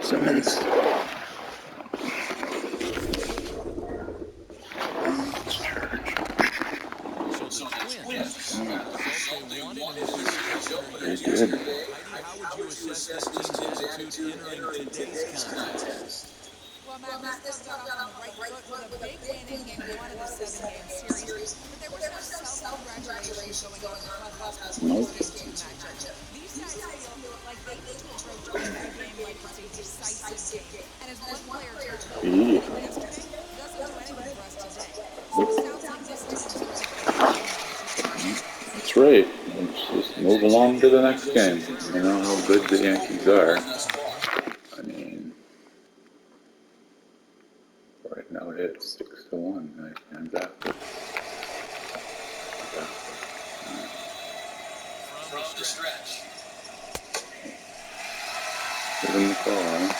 Simmons. Very good. How would you assess this team's attitude entering today's contest? Well, Matt, this club got off on the right foot with a big win in Game 1 of the 7-game series, but there was no self-congratulations going on in the clubhouse before this Game 2 matchup. These guys feel like they need to approach every game like it's a decisive game. And as one player told me yesterday, doesn't do anything for us today. So it sounds like this team's ready for the game. That's right. Let's just move along to the next game. You know how good the Yankees are. I mean, right now it's 6-1. Right? And after. From the stretch. Give him the call, huh?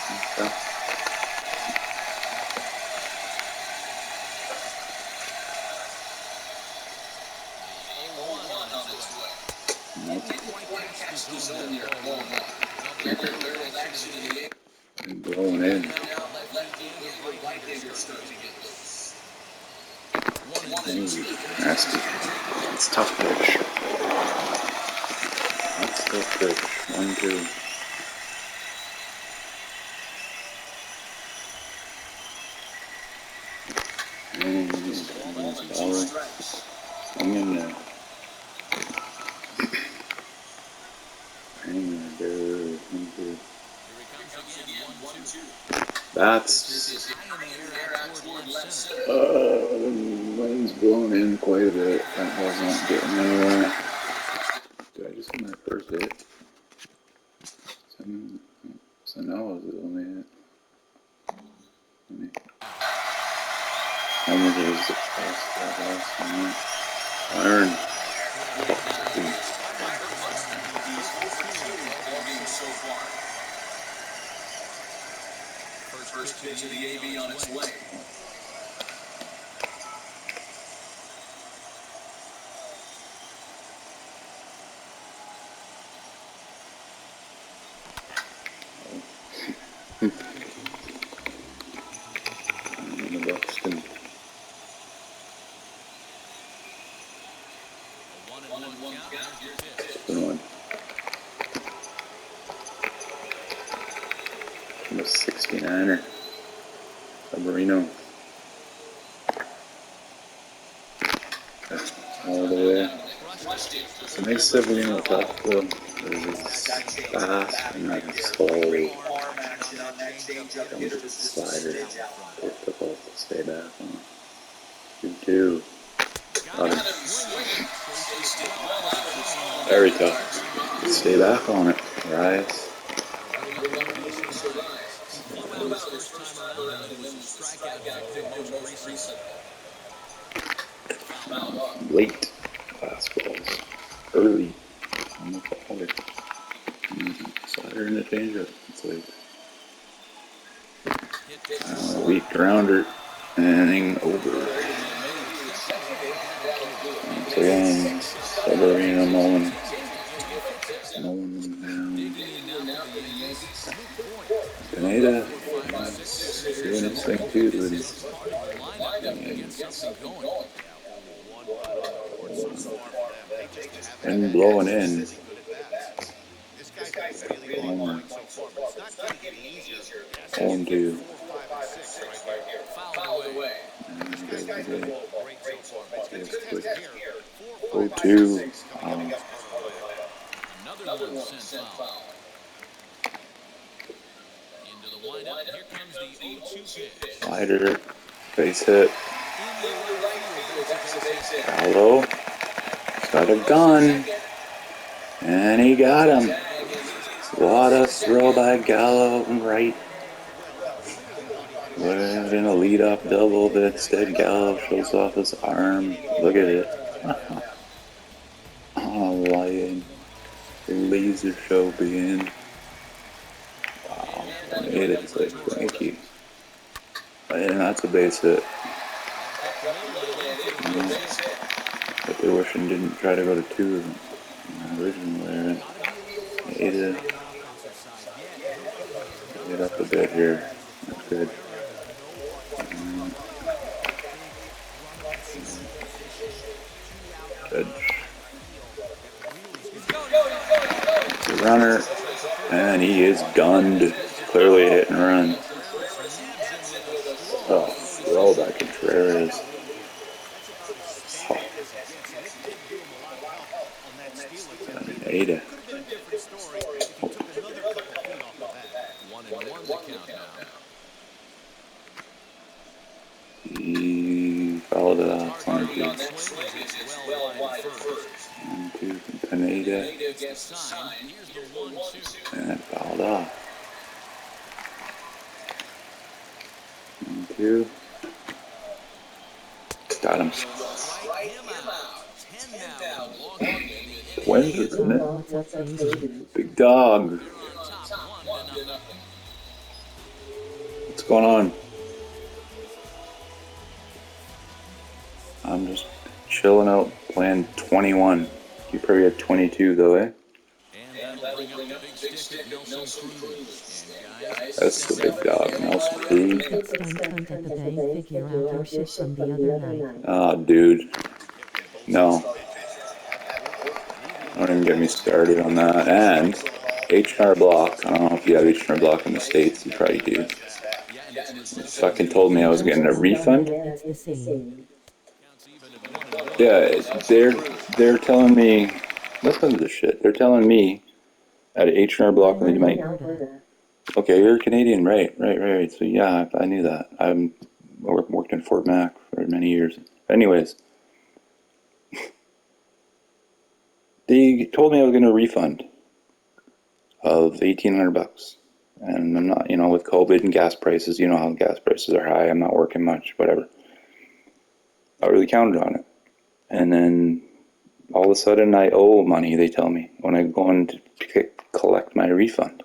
Okay. And blowing in. Nasty. It's tough pitch. That's tough pitch. 1-2. And foul. Hang in there. Hang in there, dude. That's wind's blowing in quite a bit. That wasn't getting anywhere. Did I just get my first hit? So now is it only hit? How much is the last one? Iron. First pitch of the AB on its way. The Buxton. Good one. I'm a 69er. Barbarino. All the way. It's a nice Severino top though. It's fast and not slow. Slider. Difficult to stay back on. 2-2. Very tough. Stay back on it. Rise. Late fastballs. Early. On the baller. Slider and a changeup. It's like weak grounder. Inning over. Once again, Severino mowing down. Pineda doing his thing too. And blowing in. On to 0-2. Slider, base hit. Gallo got a gun, and he got him. What a throw by Gallo right. Would have been a lead-off double, but instead Gallo shows off his arm. Look at it. Oh, lighting. Laser show begin. Wow. It is like, thank you. And that's a base hit. But they wish and didn't try to go to 2 originally. Yeah, it up a bit here. That's good. Good. The runner, and he is gunned. Clearly a hit and run. Oh, throw by Contreras. Oh. Pineda. Oh. He fouled it off. 1-2. 1-2 from Pineda. And fouled off. 1-2. Got him. Twins, isn't it? Big dog. What's going on? I'm just chilling out playing 21. You probably had 22 though, eh? That's the big dog, Nelson Cruz. Oh, dude. No. Don't even get me started on that. And H&R Block. I don't know if you have H&R Block in the States. You probably do. Fucking told me I was getting a refund. Yeah, they're telling me. Listen to this shit. They're telling me at H&R Block that you might. Okay, you're Canadian, right? So yeah, I knew that. I worked in Fort Mac for many years. Anyways, they told me I was getting a refund of $1,800, and I'm not, with COVID and gas prices, you know how gas prices are high. I'm not working much, whatever. I really counted on it, and then all of a sudden I owe money. They tell me when I go in to collect my refund.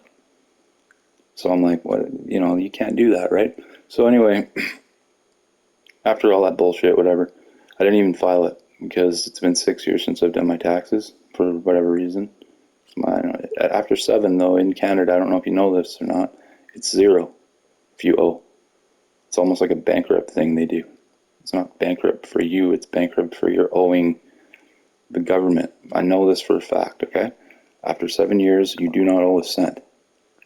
So I'm like, what? You can't do that, right? So anyway, after all that bullshit, whatever, I didn't even file it because it's been 6 years since I've done my taxes for whatever reason. After 7, though, in Canada, I don't know if you know this or not, it's 0 if you owe. It's almost like a bankrupt thing they do. It's not bankrupt for you, it's bankrupt for your owing the government. I know this for a fact, okay? After 7 years, you do not owe a cent.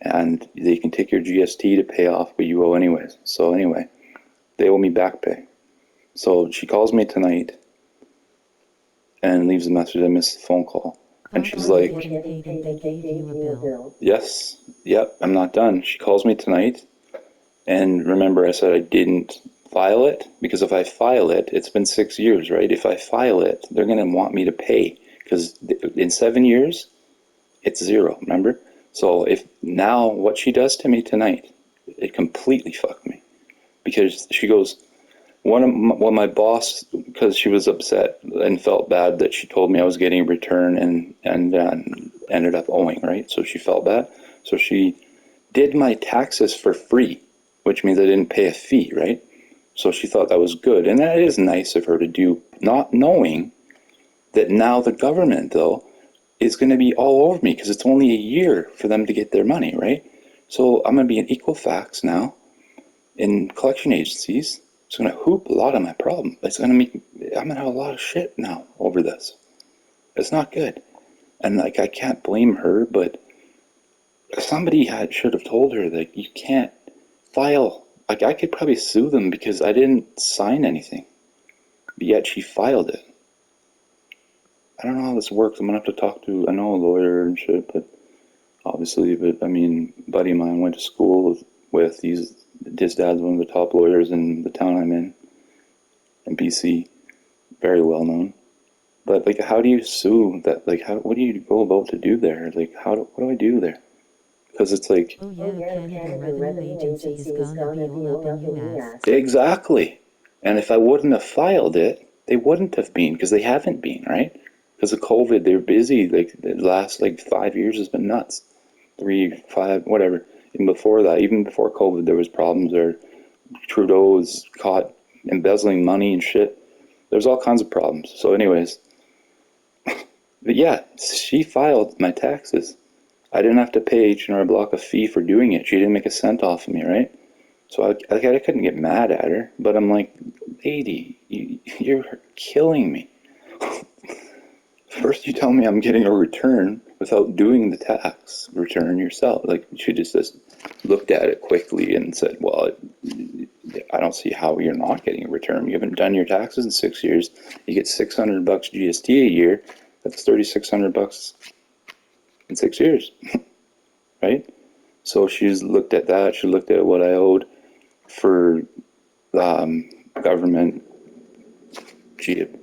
And they can take your GST to pay off what you owe anyways. So anyway, they owe me back pay. So she calls me tonight and leaves a message. I missed the phone call. And she's like, yes, yep, I'm not done. She calls me tonight. And remember, I said I didn't file it, because if I file it, it's been 6 years, right? If I file it, they're going to want me to pay, because in 7 years, it's 0, remember? So if now what she does to me tonight, it completely fucked me, because she goes, my boss, because she was upset and felt bad that she told me I was getting a return and ended up owing, right? So she felt bad. So she did my taxes for free, which means I didn't pay a fee, right? So she thought that was good. And that is nice of her to do, not knowing that now the government, though, is going to be all over me, because it's only a year for them to get their money, right? So I'm going to be in Equifax now in collection agencies. It's going to hoop a lot of my problem. It's going to make, I'm going to have a lot of shit now over this. It's not good. And I can't blame her, but somebody should have told her that you can't file. I could probably sue them because I didn't sign anything, but yet she filed it. I don't know how this works. I'm going to have to talk to, I know a lawyer and shit, but obviously, I mean, a buddy of mine went to school with, his dad's one of the top lawyers in the town I'm in BC, very well known. But how do you sue that? What do you go about to do there? What do I do there? Because it's like, oh yeah, Canada Revenue Agency is gonna be all up in you ass. Exactly. And if I wouldn't have filed it, they wouldn't have been, because they haven't been, right? Because of COVID, they're busy. The last 5 years has been nuts. 3, 5, whatever. Even before that, even before COVID, there was problems there. Trudeau was caught embezzling money and shit. There's all kinds of problems. So anyways, but yeah, she filed my taxes. I didn't have to pay H&R Block a fee for doing it. She didn't make a cent off of me, right? So I couldn't get mad at her, but I'm like, lady, you're killing me. First, you tell me I'm getting a return without doing the tax return yourself. Like, she just looked at it quickly and said, well, I don't see how you're not getting a return. You haven't done your taxes in 6 years. You get $600 GST a year. That's $3,600 in 6 years, right? So she's looked at that. She looked at what I owed for government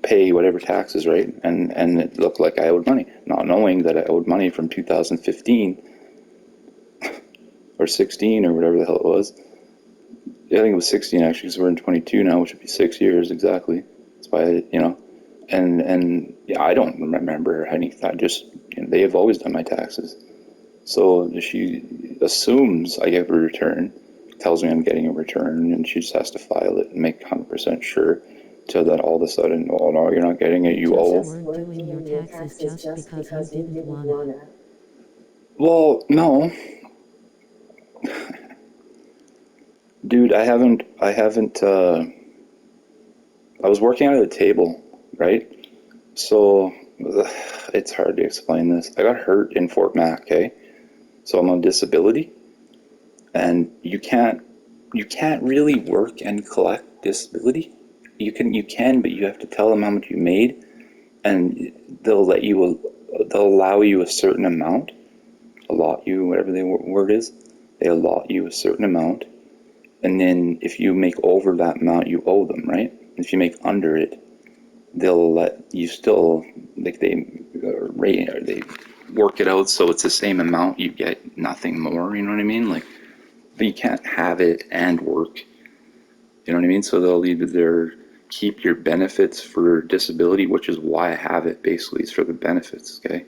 pay whatever taxes, right? And it looked like I owed money, not knowing that I owed money from 2015 or 16 or whatever the hell it was. I think it was 16 actually, because we're in 22 now, which would be 6 years exactly. That's why, and yeah, I don't remember any. I just, they have always done my taxes. So she assumes I get a return, tells me I'm getting a return, and she just has to file it and make 100% sure, till that all of a sudden, oh no, you're not getting it, you Just owe. weren't doing your taxes just because you didn't wanna. Well, no, dude, I was working at a table, right? So it's hard to explain this. I got hurt in Fort Mac, okay? So I'm on disability, and you can't really work and collect disability. You can, but you have to tell them how much you made, and they'll allow you a certain amount, allot you, whatever the word is. They allot you a certain amount, and then if you make over that amount, you owe them, right? If you make under it, they'll let you still, like, rate, or they work it out so it's the same amount, you get nothing more, you know what I mean? Like, but you can't have it and work, you know what I mean? So they'll either keep your benefits for disability, which is why I have it, basically. It's for the benefits, okay?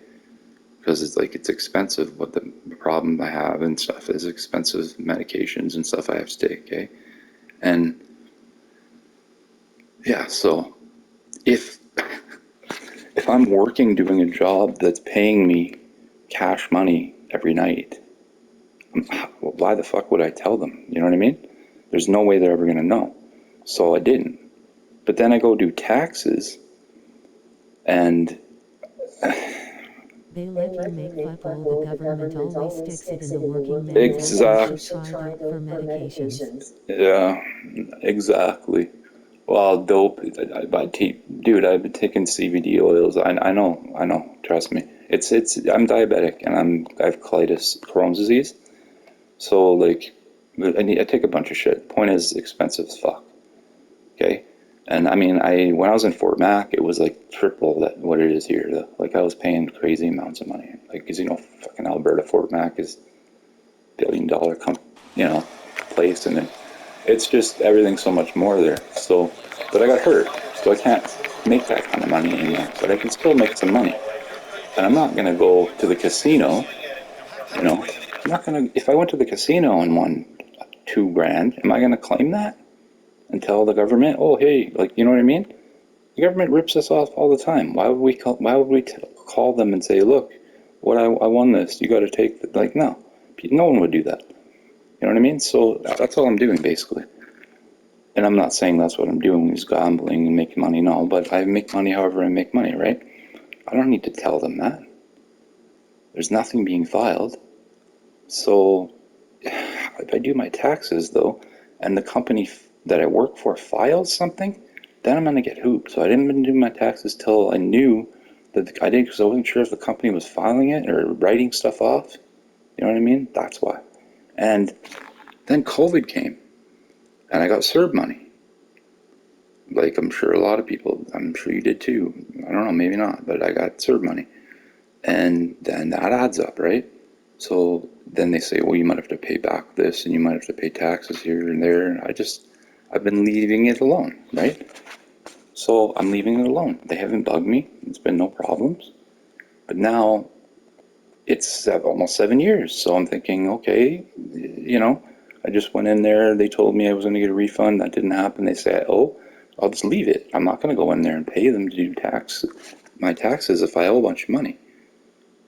Because it's like, it's expensive. What the problem I have and stuff is expensive medications and stuff I have to take, okay? And yeah, so if I'm working doing a job that's paying me cash money every night, well, why the fuck would I tell them? You know what I mean? There's no way they're ever going to know. So I didn't. But then I go do taxes, and They let you make fuck all. The government always sticks it in the working man's ass to exactly, try to for medications. yeah, exactly. Well, dope. Dude, I've been taking CBD oils. I know. Trust me. I'm diabetic, and I have colitis, Crohn's disease. So like, I take a bunch of shit. Point is, expensive as fuck. Okay, and I mean, when I was in Fort Mac, it was like triple that what it is here. Like, I was paying crazy amounts of money. Like, because fucking Alberta, Fort Mac is $1 billion place, and it's just everything's so much more there. So, but I got hurt, so I can't make that kind of money anymore. But I can still make some money, and I'm not gonna go to the casino. You know, I'm not gonna. If I went to the casino and won 2 grand, am I gonna claim that and tell the government, oh hey, like, you know what I mean? The government rips us off all the time. Why would we call them and say, look, I won this. You got to take like, no, no one would do that. You know what I mean? So that's all I'm doing, basically. And I'm not saying that's what I'm doing is gambling and making money, no, but I make money however I make money, right? I don't need to tell them that. There's nothing being filed. So if I do my taxes, though, and the company that I work for files something, then I'm going to get hooped. So I didn't do my taxes till I knew that I did, because I wasn't sure if the company was filing it or writing stuff off. You know what I mean? That's why. And then COVID came, and I got CERB money. Like, I'm sure a lot of people, I'm sure you did too. I don't know, maybe not, but I got CERB money. And then that adds up, right? So then they say, well, you might have to pay back this and you might have to pay taxes here and there. I've been leaving it alone, right? So I'm leaving it alone. They haven't bugged me. It's been no problems. But now it's almost 7 years. So I'm thinking, okay, I just went in there. They told me I was going to get a refund. That didn't happen. They said, oh, I'll just leave it. I'm not going to go in there and pay them to do my taxes if I owe a bunch of money,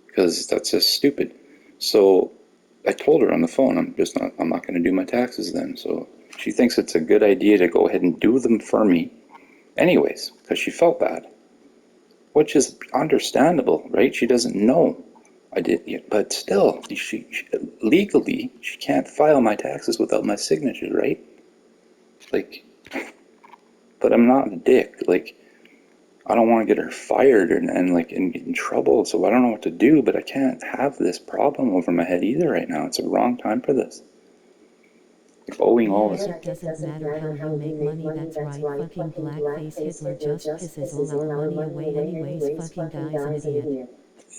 because that's just stupid. So I told her on the phone, I'm not going to do my taxes then. So she thinks it's a good idea to go ahead and do them for me anyways, because she felt bad, which is understandable, right? She doesn't know I did, but still, legally, she can't file my taxes without my signature, right? Like, but I'm not a dick. Like, I don't want to get her fired and like and get in trouble, so I don't know what to do, but I can't have this problem over my head either right now. It's a wrong time for this. Like, owing all this. It doesn't matter how you make money, that's right. Fucking blackface Hitler just pisses all our money away anyways. Fucking guy's an idiot.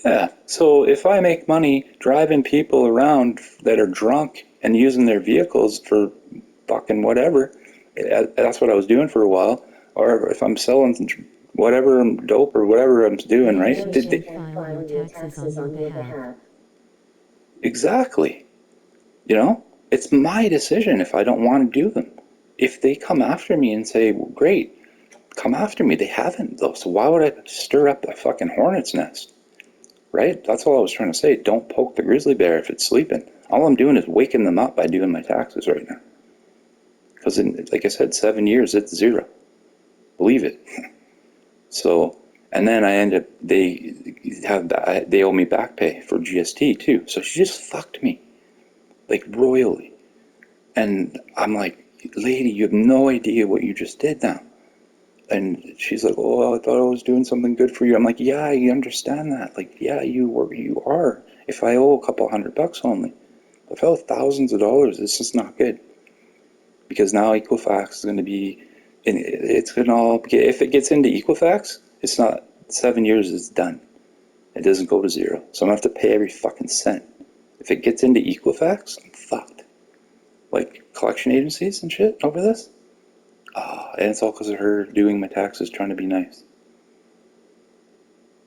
Yeah, so if I make money driving people around that are drunk and using their vehicles for fucking whatever, that's what I was doing for a while, or if I'm selling whatever dope or whatever I'm doing, right? She can't file your taxes on your behalf. Exactly. You know, it's my decision if I don't want to do them. If they come after me and say, well, great, come after me. They haven't, though, so why would I stir up a fucking hornet's nest? Right? That's all I was trying to say. Don't poke the grizzly bear if it's sleeping. All I'm doing is waking them up by doing my taxes right now. Because, like I said, 7 years, it's zero. Believe it. So, and then I end up, they owe me back pay for GST too. So she just fucked me, like royally. And I'm like, lady, you have no idea what you just did now. And she's like, oh, I thought I was doing something good for you. I'm like, yeah, you understand that. Like, yeah, you are. If I owe a couple $100 only. If I owe thousands of dollars, this is not good. Because now Equifax is going to be, it's going to all, if it gets into Equifax, it's not, 7 years is done. It doesn't go to zero. So I'm going to have to pay every fucking cent. If it gets into Equifax, I'm fucked. Like collection agencies and shit over this. And it's all because of her doing my taxes, trying to be nice.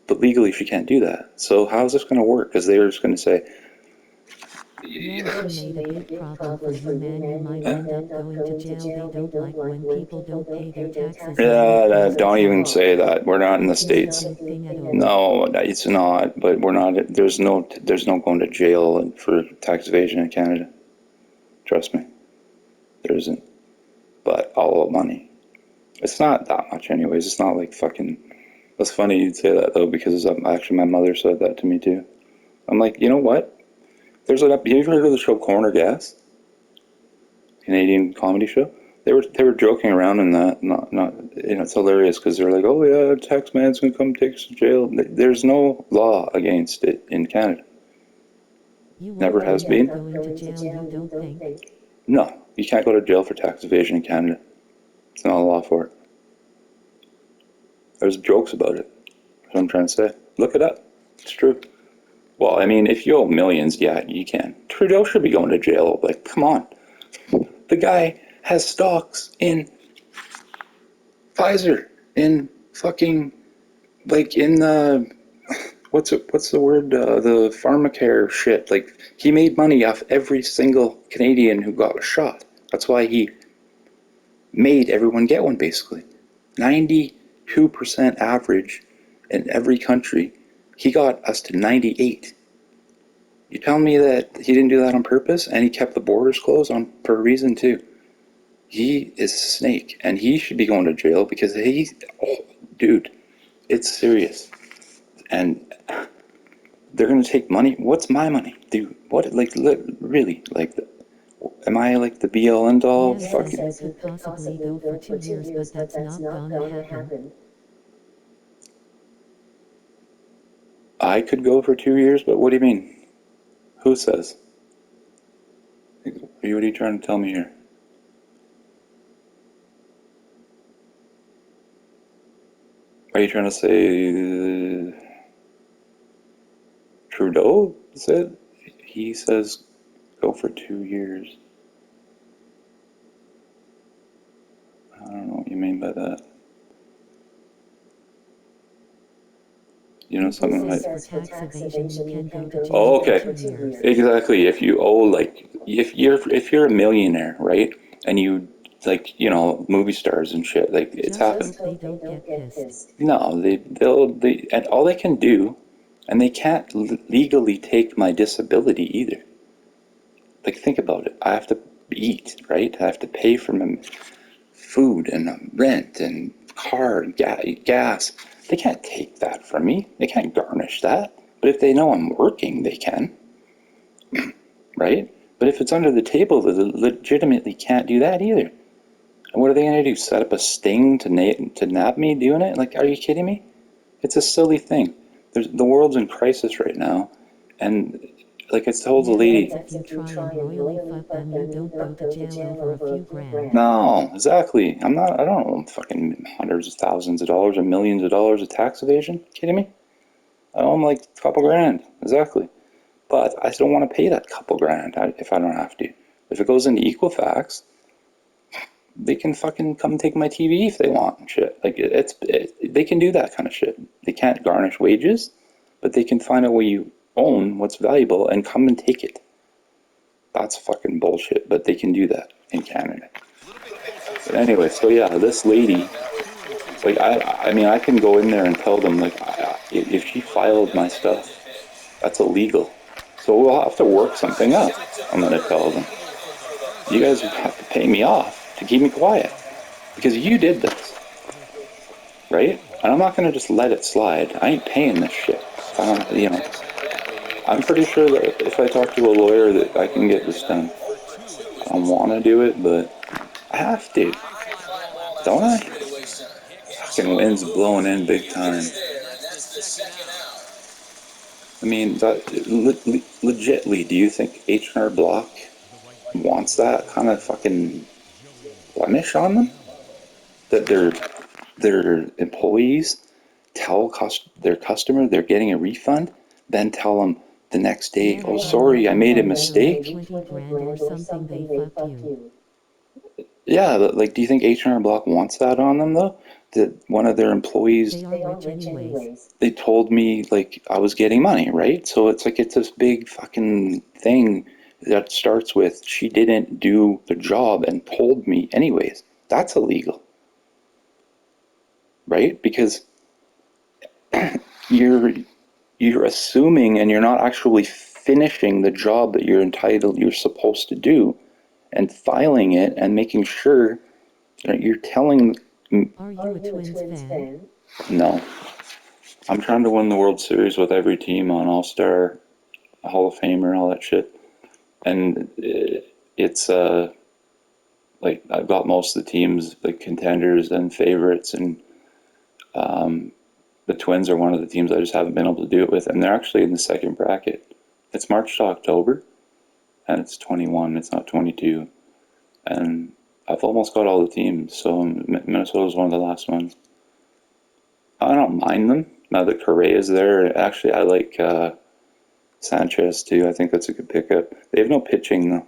But legally, she can't do that. So how's this going to work? Because they're just going to say, Yeah, she made a big problem for you, man. You might end up going to jail. They don't like when people don't pay their taxes. yeah, don't even say that. We're not in the It's not a States. good thing at all. No, it's not. But we're not. There's no going to jail for tax evasion in Canada. Trust me, there isn't. But all the money. It's not that much, anyways. It's not like fucking. That's funny you'd say that though, because actually my mother said that to me too. I'm like, you know what? Have you ever heard of the show Corner Gas? Canadian comedy show. They were joking around in that. Not it's hilarious because they're like, oh yeah, tax man's gonna come take us to jail. There's no law against it in Canada. You Never has been. Going to jail, you don't think? No, you can't go to jail for tax evasion in Canada. It's not a law for it. There's jokes about it. That's what I'm trying to say. Look it up. It's true. Well, I mean, if you owe millions, yeah, you can. Trudeau should be going to jail. Like, come on. The guy has stocks in Pfizer, in fucking, like, in the, what's the word, the pharmacare shit. Like, he made money off every single Canadian who got a shot. That's why he made everyone get one, basically. 92% average in every country. He got us to 98. You tell me that he didn't do that on purpose, and he kept the borders closed for a reason too. He is a snake, and he should be going to jail because dude, it's serious. And they're gonna take money. What's my money, dude? What, like, really? Like, am I like the be all end all? Yeah, Fucking. could possibly go for 2 years, but that's not gonna happen. I could go for 2 years, but what do you mean? Who says? What are you trying to tell me here? Are you trying to say Trudeau said? He says go for 2 years. I don't know what you mean by that. You know, something like. For tax evasion, you can go to jail Oh, for okay. 2 years. Exactly. If you owe, like, if you're a millionaire, right, and you, like, movie stars and shit, like, it's Just happened. hope they don't get pissed. No, and all they can do And they can't legally take my disability either. Like, think about it. I have to eat, right? I have to pay for my food and rent and car and gas. They can't take that from me. They can't garnish that. But if they know I'm working, they can, right? But if it's under the table, they legitimately can't do that either. And what are they going to do? Set up a sting to nab me doing it? Like, are you kidding me? It's a silly thing. The world's in crisis right now, and like I told the Yeah, lady. that's if you try and royally fuck them, you don't go to jail over a few grand. No, exactly. I don't owe fucking hundreds of thousands of dollars or millions of dollars of tax evasion. Kidding me? I owe them like a couple grand. Exactly. But I don't want to pay that couple grand if I don't have to. If it goes into Equifax, they can fucking come take my TV if they want and shit. Like, they can do that kind of shit. They can't garnish wages, but they can find out where you own what's valuable and come and take it. That's fucking bullshit, but they can do that in Canada. But anyway, so yeah, this lady, like, I mean, I can go in there and tell them, like, if she filed my stuff, that's illegal. So we'll have to work something out. I'm gonna tell them, you guys have to pay me off to keep me quiet because you did this, right? And I'm not gonna just let it slide. I ain't paying this shit. I don't, you know. I'm pretty sure that if I talk to a lawyer that I can get this done. I don't want to do it, but I have to, don't I? Fucking wind's blowing in big time. I mean, legitly, do you think H&R Block wants that kind of fucking blemish on them? That their employees tell their customer they're getting a refund, then tell them the next day, Yeah, oh, then sorry, I made a maybe mistake. 20 grand or something they fucked you. Yeah, like, do you think H&R Block wants that on them, though? That one of their employees, They are rich anyways. they told me, like, I was getting money, right? So it's like, it's this big fucking thing that starts with, she didn't do the job and told me anyways. That's illegal, right? Because you're you're assuming and you're not actually finishing the job that you're supposed to do, and filing it and making sure that you're telling. Are you a Twins fan? No, I'm trying to win the World Series with every team on All-Star, Hall of Famer, all that shit. And it's like, I've got most of the teams, like, contenders and favorites, and the Twins are one of the teams I just haven't been able to do it with, and they're actually in the second bracket. It's March to October, and it's 21. It's not 22, and I've almost got all the teams. So Minnesota's one of the last ones. I don't mind them now that Correa's there. Actually, I like Sanchez too. I think that's a good pickup. They have no pitching though.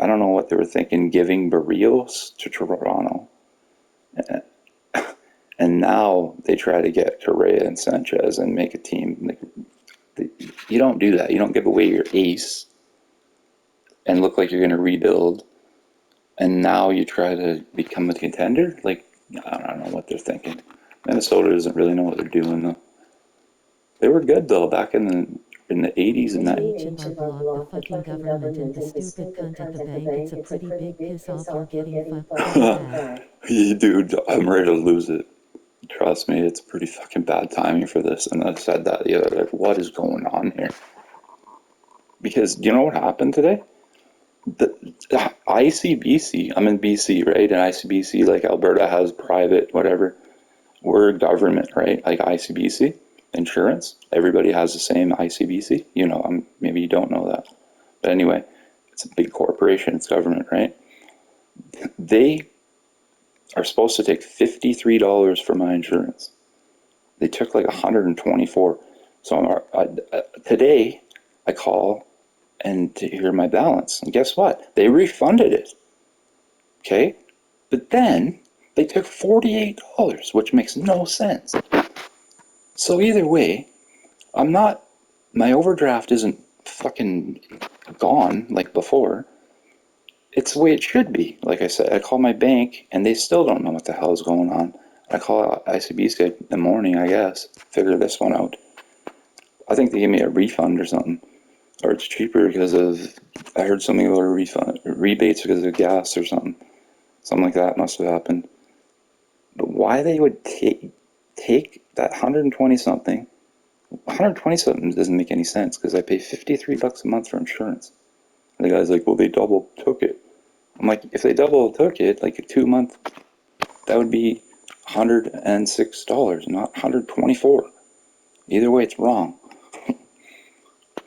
I don't know what they were thinking, giving Barrios to Toronto, and now they try to get Correa and Sanchez and make a team. Like, you don't do that. You don't give away your ace and look like you're going to rebuild, and now you try to become a contender. Like, I don't know what they're thinking. Minnesota doesn't really know what they're doing though. They were good though back in the 80s and that. H&R Block, the fucking government, and the stupid cunt at the bank. It's a pretty big piss off. You're getting fucked pretty bad. Dude, I'm ready to lose it. Trust me, it's pretty fucking bad timing for this. And I said that the other day, like, what is going on here? Because do you know what happened today? The ICBC, I'm in BC, right? And ICBC, like, Alberta has private, whatever. We're government, right? Like ICBC, insurance. Everybody has the same ICBC. You know, maybe you don't know that. But anyway, it's a big corporation, it's government, right? They are supposed to take $53 for my insurance. They took like 124. So today I call and to hear my balance. And guess what? They refunded it. Okay? But then they took $48, which makes no sense. So either way, my overdraft isn't fucking gone like before. It's the way it should be. Like I said, I call my bank and they still don't know what the hell is going on. I call ICBC in the morning, I guess, figure this one out. I think they gave me a refund or something, or it's cheaper because of. I heard something about a refund, rebates because of gas or something. Something like that must have happened. But why they would take that 120 something? 120 something doesn't make any sense because I pay $53 a month for insurance. And the guy's like, well, they double took it. I'm like, if they double took it, like a 2 month, that would be $106, not $124. Either way, it's wrong.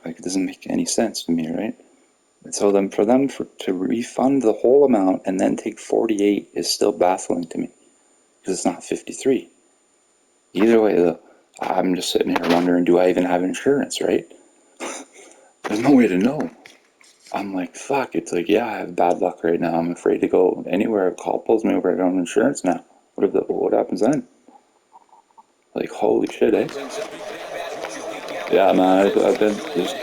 Like, it doesn't make any sense to me, right? And so then for them to refund the whole amount and then take 48 is still baffling to me because it's not 53. Either way, though, I'm just sitting here wondering, do I even have insurance, right? There's no way to know. I'm like, fuck, it's like, yeah, I have bad luck right now. I'm afraid to go anywhere. A call pulls me over, I don't have insurance now. What happens then? Like, holy shit, eh? Yeah, man, I've been just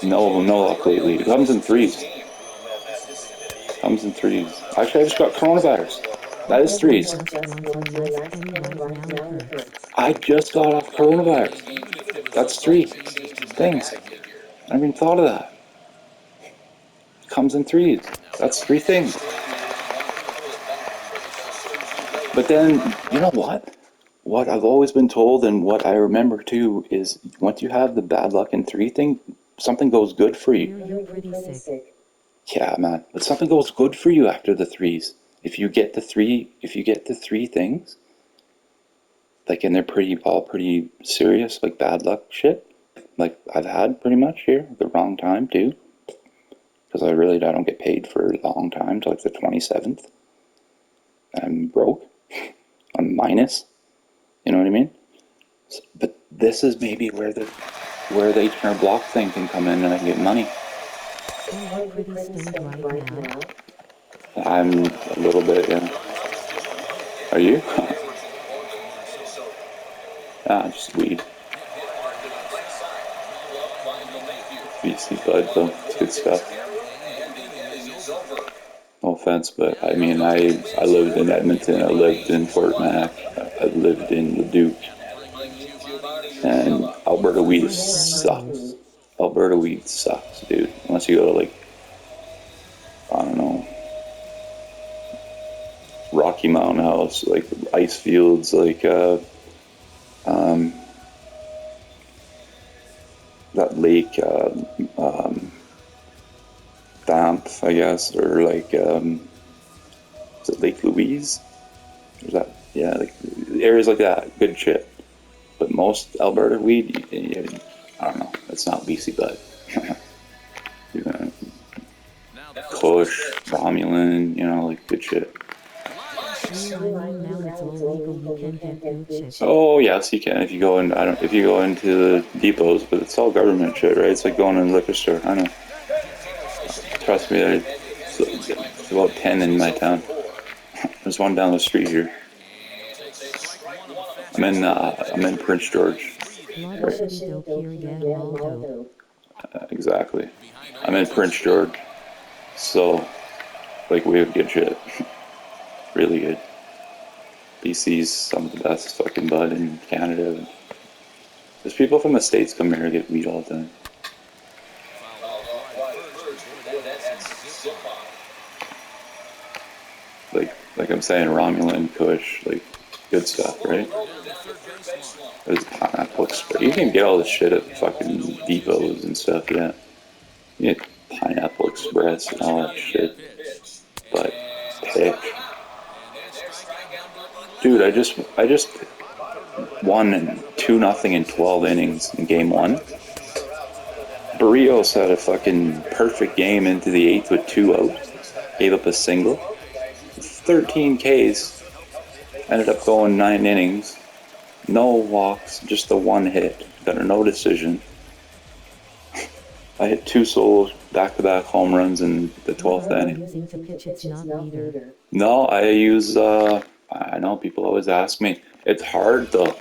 no luck lately. It comes in threes. Comes in threes. Actually, I just got coronavirus. That is I threes. just want your last penny right now, it hurts. I just got off coronavirus. That's three things. I haven't even thought of that. Comes in threes. That's three things. But then, you know what? What I've always been told and what I remember too is once you have the bad luck in three thing, something goes good for you. You're pretty sick. Yeah, man. But something goes good for you after the threes. If you get the three things, like, and they're all pretty serious, like bad luck shit, like I've had pretty much here, at the wrong time too. Because I don't get paid for a long time, till like the 27th. I'm broke. I'm minus. You know what I mean? But this is maybe where the H&R Block thing can come in and I can get money. Are you pretty stoned right now? I'm a little bit, yeah. Are you? Just weed. BC Bud, though. It's good stuff. No offense, but I mean, I lived in Edmonton, I lived in Fort Mac, I lived in Leduc, and Alberta weed sucks. Alberta weed sucks, dude. Unless you go to, like, I don't know, Rocky Mountain House, like ice fields, like that lake, Banff, I guess, or like, is it Lake Louise? Is that, yeah, like areas like that, good shit. But most Alberta weed, I don't know, it's not BC Bud. Kush, Romulan, like good shit. I mean now it's all legal, you can get good shit. Oh yes, you can if you go in. If you go into the depots, but it's all government shit, right? It's like going in a liquor store. I know. Trust me, it's about 10 in my town. There's one down the street here. I'm in Prince George. Lot of shitty dope here, get all dope. Exactly. I'm in Prince George, so like we have good shit, really good. BC's some of the best fucking bud in Canada. There's people from the States come here to get weed all the time. Like I'm saying, Romulan, Kush, like good stuff, right? There's Pineapple Express. You can get all this shit at fucking depots and stuff, yeah. You get Pineapple Express and all that shit. But pitch. Dude, I just won 2-0 in 12 innings in game one. Barrios had a fucking perfect game into the 8th with 2 outs. Gave up a single. 13 Ks. Ended up going 9 innings. No walks, just the one hit. Got a no decision. I hit 2 solos, back-to-back home runs in the 12th inning. Using to pitch, it's not meter. No, I use, I know people always ask me. It's hard though.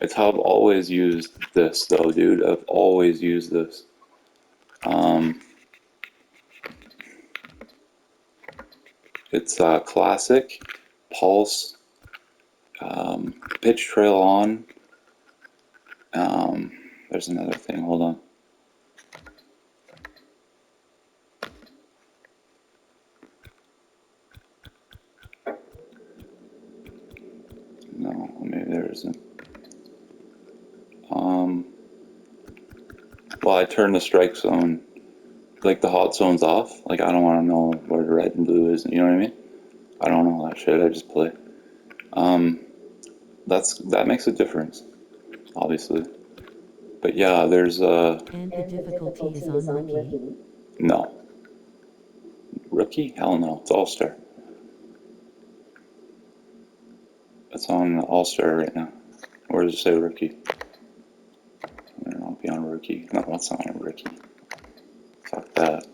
It's how I've always used this though, dude. I've always used this. It's classic, pulse, pitch trail on. There's another thing. Hold on. No, maybe there isn't. Well, I turned the strike zone, like the hot zone's off. Like, I don't want to know where the red and blue is. You know what I mean? I don't know that shit. I just play. That makes a difference, obviously. But yeah, there's And the difficulty is on rookie. no. Rookie? Hell no. It's All-Star. It's on All-Star right now. Or does it say rookie? I don't know, it'll be on rookie. No, it's not on rookie. Fuck that.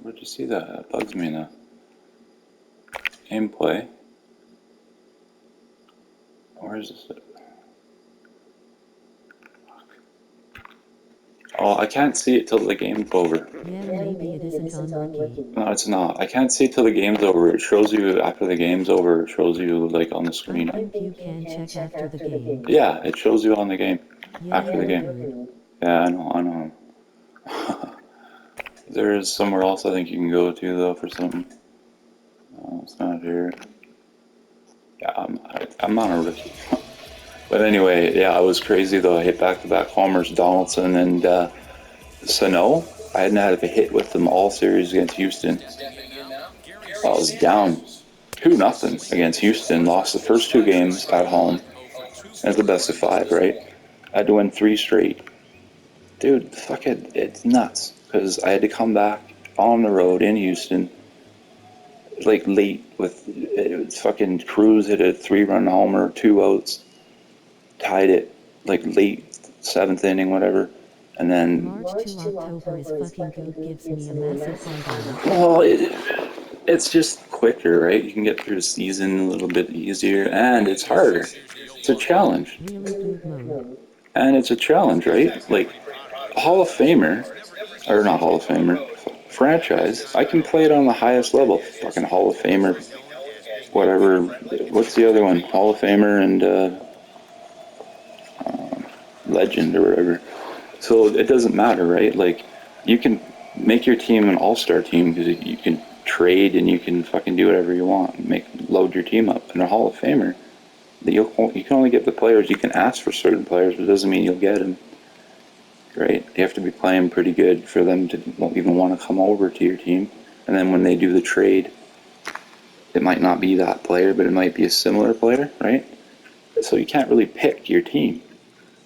Where'd you see that? That bugs me now. Gameplay. Where is this? Oh, I can't see it till the game's over. Yeah, maybe it isn't on rookie. No, it's not. I can't see it till the game's over. It shows you after the game's over. It shows you like on the screen. I think you can check after the game. Yeah, it shows you on the game. Yeah, After the game. rude. Yeah, I know. There is somewhere else I think you can go to though for something. Oh, it's not here. Yeah, I'm not a rookie. But anyway, yeah, I was crazy though. I hit back-to-back homers, Donaldson and Sano. I hadn't had a hit with them all series against Houston. I was down 2-0 against Houston. Lost the first 2 games at home. As the best of 5, right? I had to win 3 straight. Dude, fuck it, it's nuts. Because I had to come back on the road in Houston, like late with fucking Cruz hit a 3-run homer, 2 outs, tied it like late 7th inning, whatever, and then March to October is fucking good. Gives me a massive hard on. well, it's just quicker, right? You can get through the season a little bit easier, and it's harder. It's a challenge, Really good mode. and it's a challenge, right? Like Hall of Famer, or not Hall of Famer, franchise. I can play it on the highest level. Fucking Hall of Famer, whatever. What's the other one? Hall of Famer and Legend or whatever. So it doesn't matter, right? Like you can make your team an all-star team because you can trade and you can fucking do whatever you want. Load your team up. And a Hall of Famer, you can only get the players. You can ask for certain players, but it doesn't mean you'll get them. Right? You have to be playing pretty good for them to even want to come over to your team. And then when they do the trade, it might not be that player, but it might be a similar player, right? So you can't really pick your team.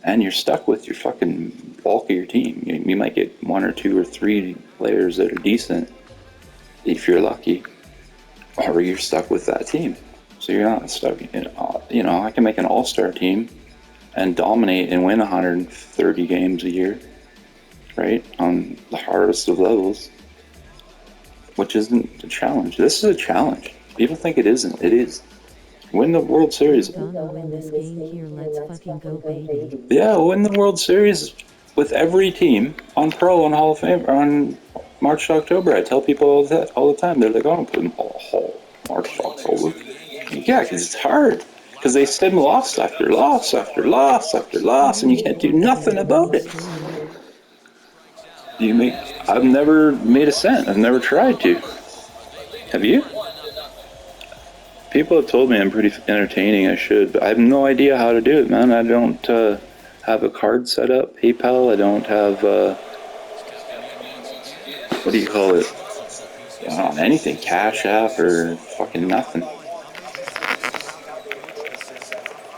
And you're stuck with your fucking bulk of your team. You might get 1 or 2 or 3 players that are decent, if you're lucky, or you're stuck with that team. So you're not stuck. You know, I can make an all-star team and dominate and win 130 games a year, right? On the hardest of levels, which isn't a challenge. This is a challenge. People think it isn't. It is. Win the World Series. Gonna win this game here. Let's fucking go, baby. Yeah, win the World Series with every team on Pro and Hall of Fame on March to October. I tell people all the time. They're like, "Oh, I'm putting March to October." Yeah, because it's hard. Because they stem loss after loss after loss after loss, and you can't do nothing about it. I've never made a cent. I've never tried to. Have you? People have told me I'm pretty entertaining. I should, but I have no idea how to do it, man. I don't have a card set up, PayPal. I don't have what do you call it? I don't know, anything, Cash App or fucking nothing.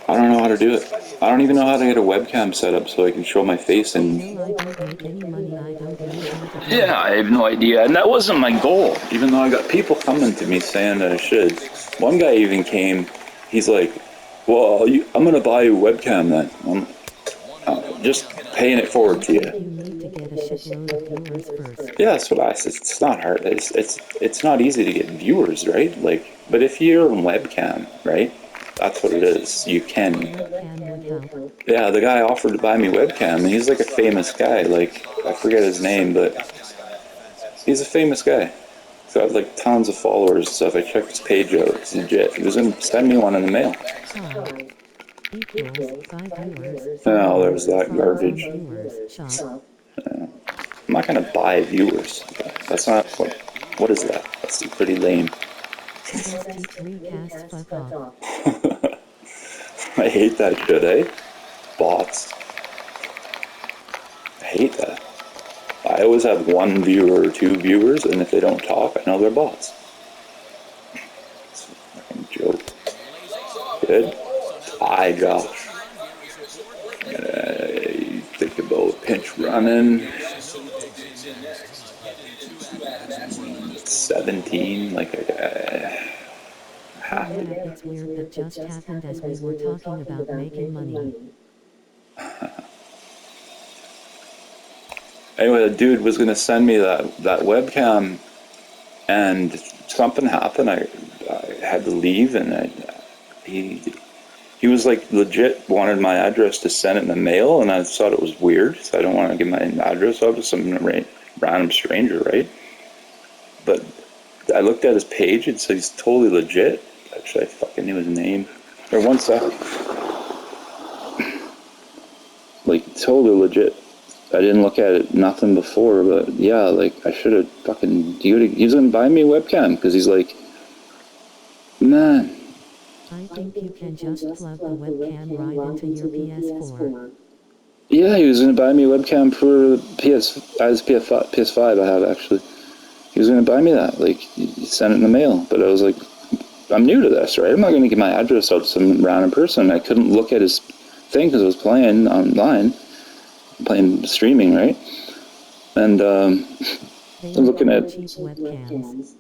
I don't know how to do it. I don't even know how to get a webcam set up so I can show my face and. I don't make any money. I don't want to. Yeah, I have no idea, and that wasn't my goal. Even though I got people coming to me saying that I should. One guy even came. He's like, "Well, I'm gonna buy you a webcam then. I'm just paying it forward to you." You need to get a shitload of viewers first. Yeah, that's what I said. It's not hard. It's not easy to get viewers, right? Like, but if you're on webcam, right? That's what it is. You can. Webcam would help. Yeah, the guy offered to buy me webcam, and he's like a famous guy. Like, I forget his name, but he's a famous guy. got like tons of followers and stuff. I checked his page out. It's legit. He was gonna send me one in the mail. Hi. Equals 5 viewers. Oh, there's that From 10 garbage. viewers. Shop. I'm not gonna buy viewers. That's not what is that? That's pretty lame. ST3 cast fuck off. I hate that shit, eh? Bots. I hate that. I always have one viewer or two viewers, and if they don't talk, I know they're bots. It's a fucking joke. Good. Hi, Josh. Think about pinch running. 17, like Oh yeah, it's weird that just happened as we were talking about making money. Anyway, the dude was gonna send me that webcam, and something happened. I had to leave, and he was like legit wanted my address to send it in the mail, and I thought it was weird, so I don't want to give my address out to some random stranger, right? But I looked at his page, and so he's totally legit. Actually, I fucking knew his name. Or 1 second. Like, totally legit. I didn't look at it, nothing before, but yeah, like, I should have fucking... He was gonna buy me a webcam, because he's like... Man. I think you can just plug the webcam right into your PS4. Yeah, he was gonna buy me a webcam for PS5 I have, actually. He was gonna buy me that, like, he sent it in the mail, but I was like... I'm new to this, right? I'm not gonna give my address out to some random person. I couldn't look at his thing, because I was playing online. Playing streaming, right? And I'm looking at cheap webcams.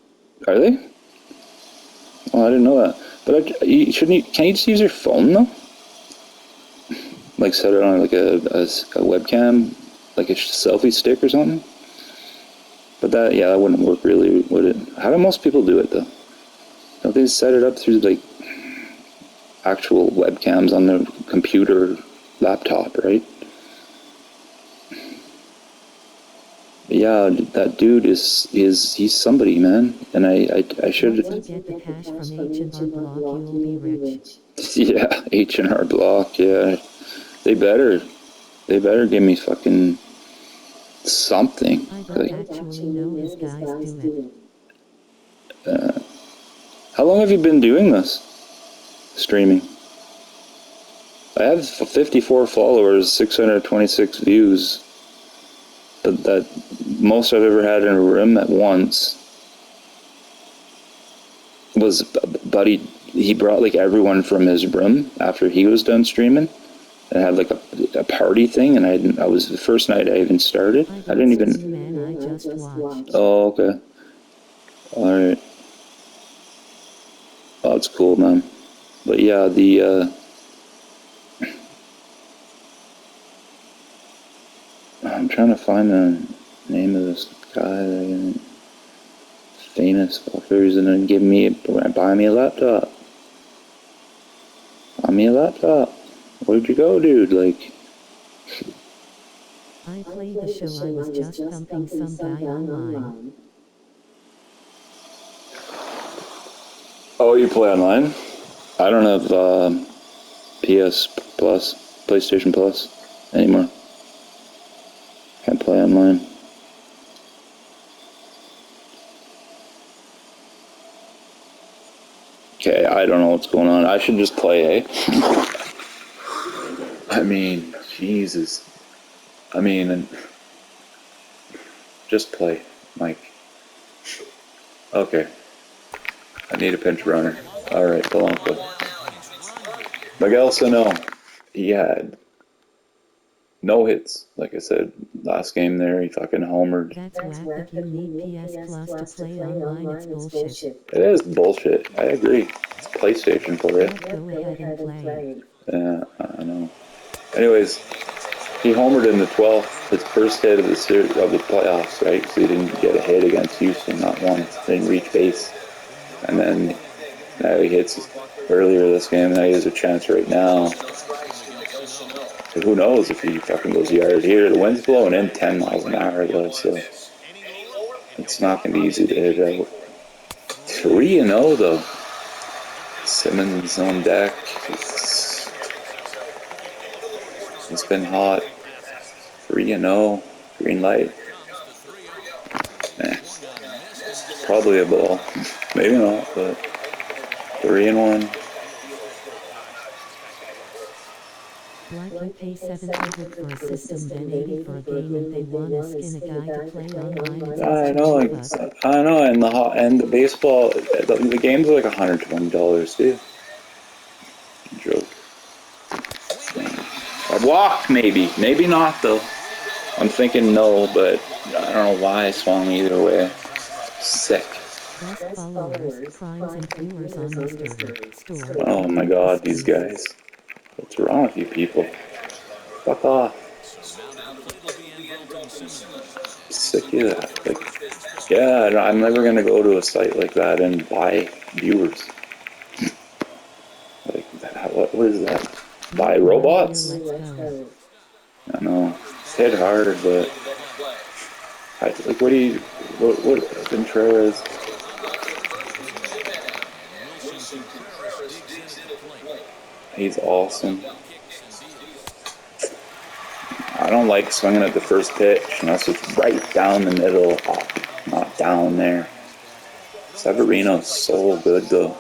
Are they? Oh, I didn't know that. But shouldn't you? Can you just use your phone though? Like set it on like a webcam, like a selfie stick or something. But that wouldn't work really, would it? How do most people do it though? Don't they set it up through like actual webcams on their computer, laptop, right? Yeah, that dude he's somebody, man, and I should. Once you get the cash from H&R Block, you'll be rich. Yeah, H&R Block. Yeah, they better give me fucking something. I don't actually know his guys do it. How long have you been doing this? Streaming. I have 54 followers, 626 views. But that most I've ever had in a room at once was Buddy. He brought like everyone from his room after he was done streaming, and had like a party thing. And I was the first night I even started. I didn't even. Man, I just watched. Oh, okay. All right. Oh, that's cool, man. But yeah, I'm trying to find the name of this guy. Famous fucker. He's gonna buy me a laptop. Buy me a laptop. Where'd you go, dude? Like. I played the show. I was just thumping some guy online. Oh, you play online? I don't have PS Plus, PlayStation Plus anymore. Can't play online. Okay, I don't know what's going on. I should just play, eh? I mean, Jesus. I mean, just play, Mike. Okay. I need a pinch runner. Alright, Polanco. Miguel Sano. He had no hits. Like I said, last game there, he fucking homered. That's whack. If you need PS Plus to play online, it's bullshit. It is bullshit. I agree. It's PlayStation for it. Go ahead and play. Yeah, I know. Anyways, he homered in the 12th, his first hit of the playoffs, right? So he didn't get a hit against Houston, not once. Didn't reach base. And then now he hits earlier this game. Now he has a chance right now. But who knows if he fucking goes yard here? The wind's blowing in 10 miles an hour though, so it's not going to be easy to hit out. 3-0 though. Simmons on deck. It's been hot. 3-0. Green light. Probably a ball. Maybe not, but 3-1. Black, you pay 700 for a system, then 80 for a game, and they wanna skin a guy to play online. It's I know, and the baseball, the games are like $120, dude. Joke. I walked, maybe not though. I'm thinking no, but I don't know why I swung either way. Sick. Best followers, crimes, and viewers on mystery store. Oh my god, these guys. What's wrong with you people? Fuck off. Sick of that. Like, yeah, I'm never gonna go to a site like that and buy viewers. Like, what is that? Buy robots? Let's go. I know. It's hit hard, but like, what Contreras? He's awesome. I don't like swinging at the first pitch unless it's right down the middle, up, not down there. Severino's so good though.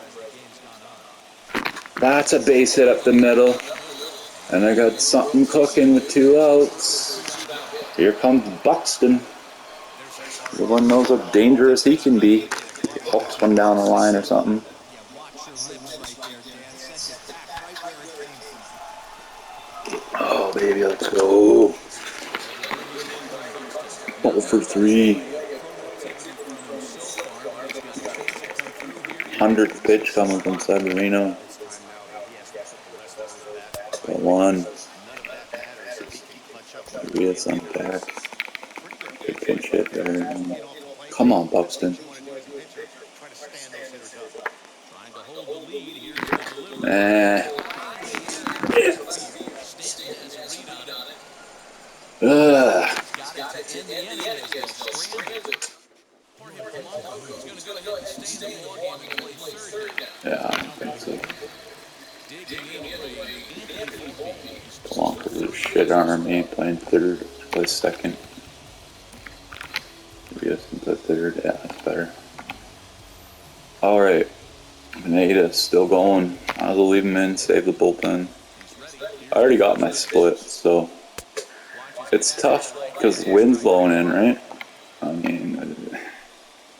That's a base hit up the middle. And I got something cooking with 2 outs. Here comes Buxton. Everyone knows how dangerous he can be. He hooks one down the line or something. Oh, baby, let's go. Ball for 3. 100th pitch coming from Severino. Got 1. Urias on deck. Good pinch hit there. Come on, Buxton. Nah. Ugh. Yeah, I don't think so. Polanco's a shit arm. He ain't playing third. Play second. Urias can play third. Yeah, that's better. Alright. Pineda's still going. I'll leave him in, save the bullpen. I already got my split, so it's tough because the wind's blowing in, right? I mean,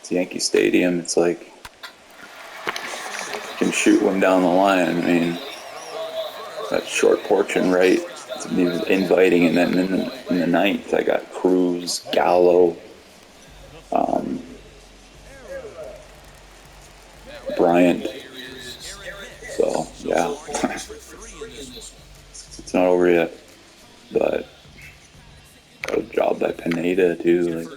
it's Yankee Stadium. It's like you can shoot one down the line. I mean, that short porch and right, it's inviting. And then in the ninth, I got Cruz, Gallo, Bryant. So yeah, it's not over yet, but got a job by Pineda too. Like,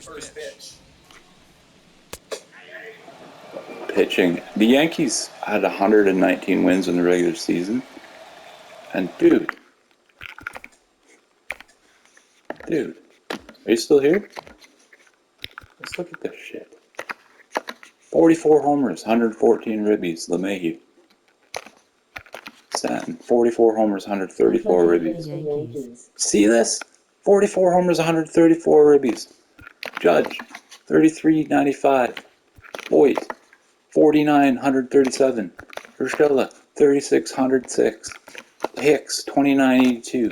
pitching, the Yankees had 119 wins in the regular season, and dude, are you still here? Let's look at this shit. 44 homers, 114 ribbies. LeMahieu. Stanton, 44 homers, 134 ribbies. See this? 44 homers, 134 ribbies. Judge, 33.95. Boyd, 49, 137. Urshela, 3606. Hicks, 2982.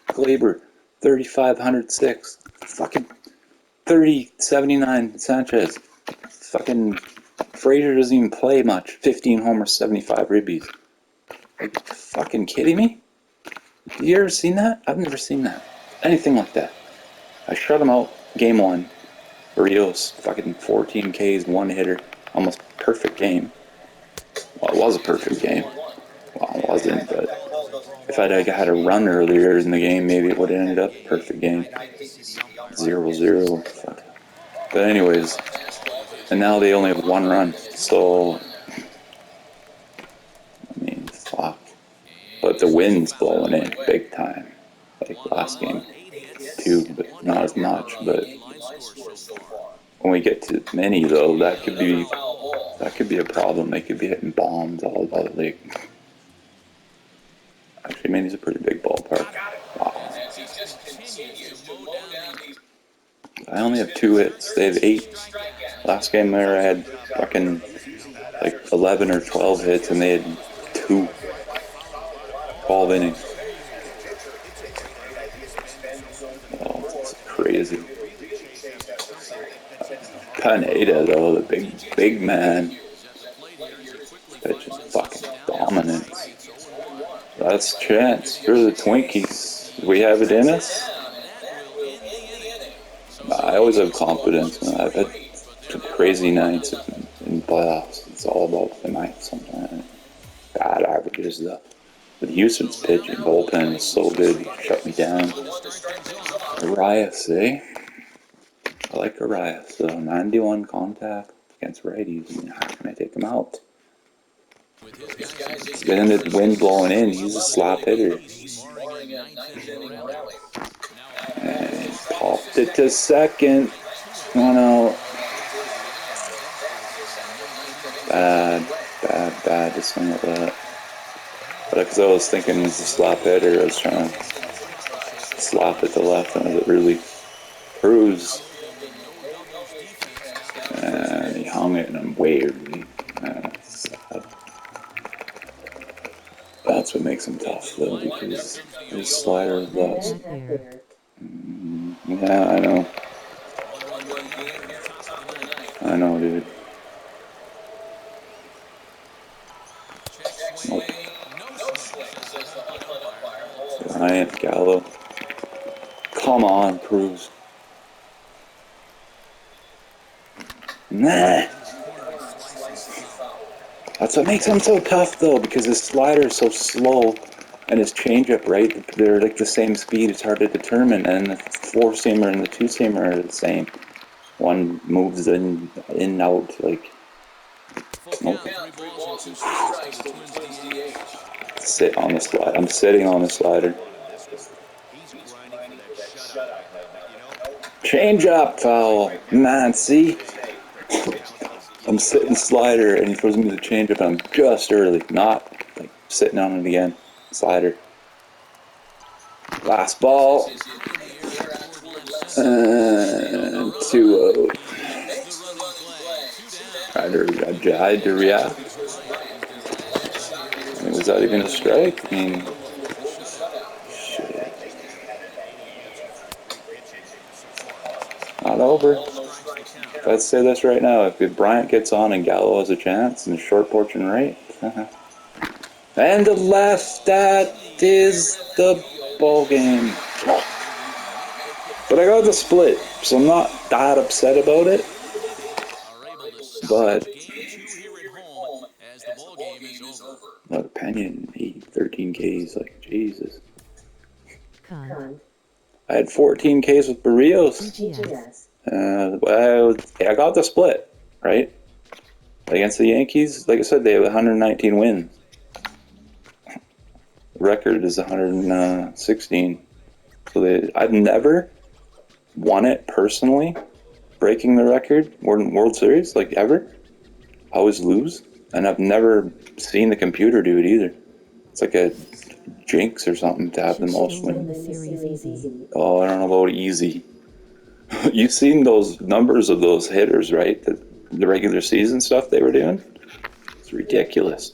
Glaber, 3506. Fucking 3079. Sanchez. Fucking Frazier doesn't even play much. 15 homers, 75 ribbies. Are you fucking kidding me? Have you ever seen that? I've never seen that. Anything like that. I shut him out game 1. Rios, fucking 14 Ks, 1 hitter. Almost perfect game. Well, it was a perfect game. Well, it wasn't, but if I'd had a run earlier in the game, maybe it would have ended up a perfect game. 0-0. Fuck. But anyways, and now they only have 1 run. So, I mean, fuck. But the wind's blowing in big time. Like last game, too, but not as much. But when we get to many though, that could be a problem. They could be hitting bombs all about like. Actually, Many's a pretty big ballpark. Wow. I only have 2 hits. They have 8. Last game there, I had fucking like 11 or 12 hits, and they had 2. 12 innings. Oh, it's crazy. Pineda, though, the big man. Pitch is fucking dominant. That's a chance for the Twinkies. Do we have it in us? I always have confidence. I've had some crazy nights in playoffs. It's all about the night sometimes. Bad averages, though. But Houston's pitching bullpen is so good. He shut me down. Arias, eh? I like Arias, though. 91 contact against righties. How can I take him out? Then the wind blowing in, he's a slap hitter. And he popped it to second. Oh no. Bad to swing at that. But because I was thinking it's a slap hitter, I was trying to slap it to left, and it really cruised. And he hung it, and I'm way early. That's what makes him tough, though, because his slider loves. Yeah, I know. I know, dude. Nope. Bryant, Gallo. Come on, Cruz. Nah. That's what makes him so tough, though, because his slider is so slow, and his changeup, right? They're like the same speed. It's hard to determine, and the 4-seamer and the 2-seamer are the same. One moves in, out, like. Nope. Sit on the slider. I'm sitting on the slider. Change up, foul. Man, see? I'm sitting slider, and he throws me the change up. I'm just early, not like sitting on it again. Slider. Last ball. 2-0. I had to react. I mean, was that even a strike? I mean, shit. Not over. Let's say this right now. If Bryant gets on and Gallo has a chance in the short porch and right. And the left, that is the ball game. But I got the split, so I'm not that upset about it. But look, Penyon, 13 Ks, like Jesus. I had 14 Ks with Barrios. Well, I got the split, right? Against the Yankees, like I said, they have 119 wins. The record is 116. So I've never won it personally, breaking the record, World Series, like ever. I always lose, and I've never seen the computer do it either. It's like a jinx or something to have the most wins. Oh, I don't know about easy. You've seen those numbers of those hitters, right? The regular season stuff they were doing? It's ridiculous.